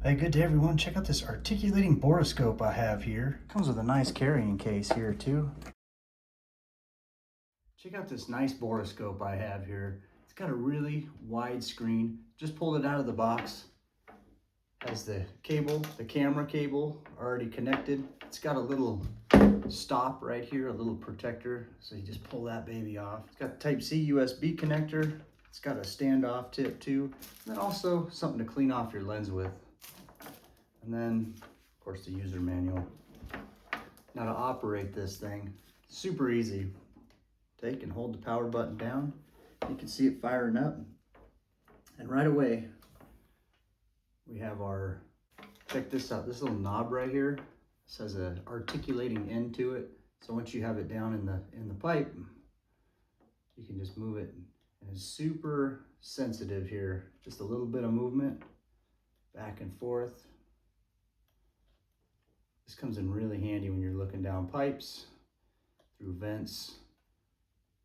Hey, good day everyone. Check out this articulating borescope I have here. Comes with a nice carrying case here too. Check out this nice borescope I have here. It's got a really wide screen. Just pulled it out of the box. Has the cable, the camera cable already connected. It's got a little stop right here, a little protector. So you just pull that baby off. It's got Type-C USB connector. It's got a standoff tip too. And then also something to clean off your lens with. And then, of course, the user manual. Now to operate this thing, super easy. Take and hold the power button down. You can see it firing up. And right away, we have our, check this out, this little knob right here. This has an articulating end to it. So once you have it down in the pipe, you can just move it. And it's super sensitive here. Just a little bit of movement, back and forth. This comes in really handy when you're looking down pipes, through vents,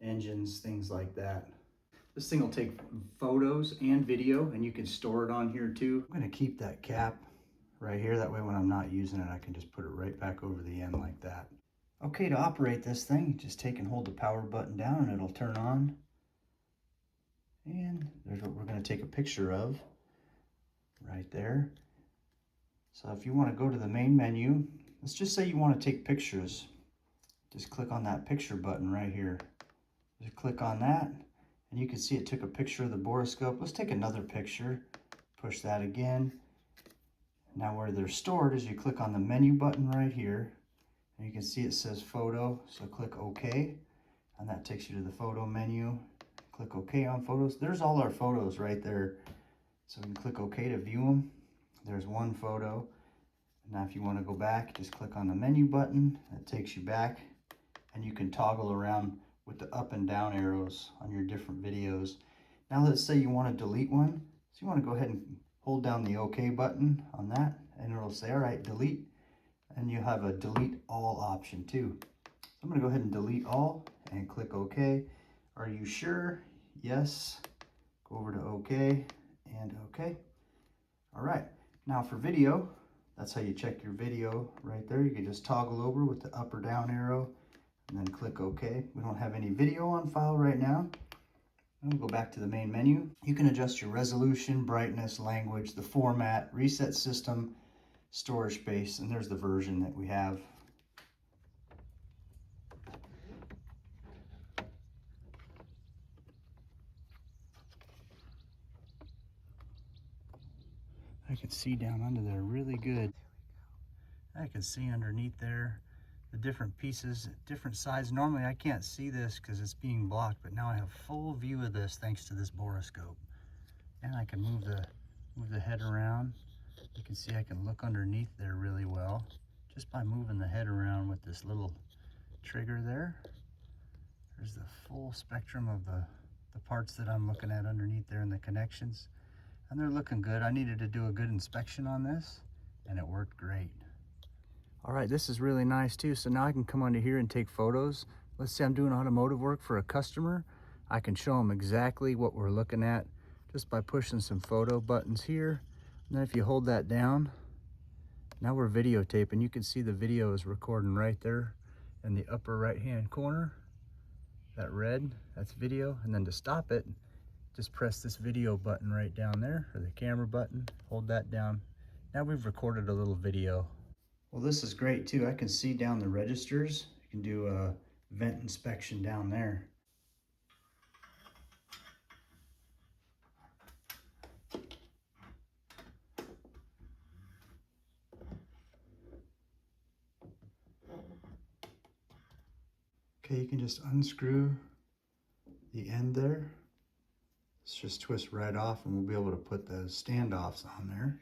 engines, things like that. This thing will take photos and video, and you can store it on here too. I'm gonna keep that cap right here. That way when I'm not using it, I can just put it right back over the end like that. Okay, to operate this thing, just take and hold the power button down and it'll turn on. And there's what we're gonna take a picture of right there. So if you want to go to the main menu, let's just say you want to take pictures. Just click on that picture button right here. Just click on that, and you can see it took a picture of the borescope. Let's take another picture. Push that again. Now where they're stored is you click on the menu button right here, and you can see it says photo. So click OK, and that takes you to the photo menu. Click OK on photos. There's all our photos right there. So we can click OK to view them. There's one photo. Now if you want to go back, just click on the menu button. That takes you back, and you can toggle around with the up and down arrows on your different videos. Now let's say you want to delete one. So you want to go ahead and hold down the OK button on that, and it'll say, all right, delete. And you have a delete all option too. So I'm going to go ahead and delete all and click OK. Are you sure? Yes. Go over to OK and OK. All right. Now for video, that's how you check your video right there. You can just toggle over with the up or down arrow and then click OK. We don't have any video on file right now. We'll go back to the main menu. You can adjust your resolution, brightness, language, the format, reset system, storage space, and there's the version that we have. I can see down under there really good. I can see underneath there the different pieces, different size. Normally I can't see this because it's being blocked, but now I have full view of this thanks to this borescope. And I can move the head around. You can see I can look underneath there really well just by moving the head around with this little trigger there. There's the full spectrum of the parts that I'm looking at underneath there and the connections. And they're looking good. I needed to do a good inspection on this, and it worked great. All right, this is really nice too. So now I can come under here and take photos. Let's say I'm doing automotive work for a customer. I can show them exactly what we're looking at just by pushing some photo buttons here. And then if you hold that down, now we're videotaping. You can see the video is recording right there in the upper right-hand corner. That red, that's video. And then to stop it, just press this video button right down there, or the camera button, hold that down. Now we've recorded a little video. Well, this is great too. I can see down the registers. You can do a vent inspection down there. Okay, you can just unscrew the end there. Let's just twist right off and we'll be able to put the standoffs on there.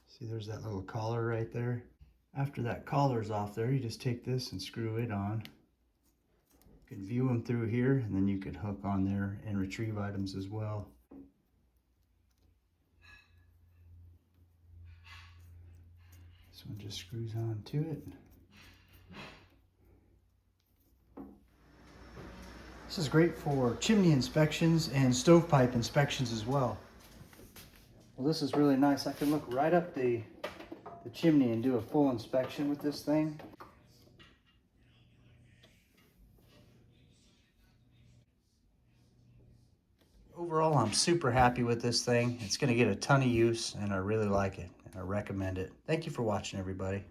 See, there's that little collar right there. After that collar's off there, you just take this and screw it on. You can view them through here, and then you could hook on there and retrieve items as well. This one just screws on to it. This is great for chimney inspections and stovepipe inspections as well. Well, this is really nice. I can look right up the chimney and do a full inspection with this thing. Overall, I'm super happy with this thing. It's going to get a ton of use, and I really like it, and I recommend it. Thank you for watching, everybody.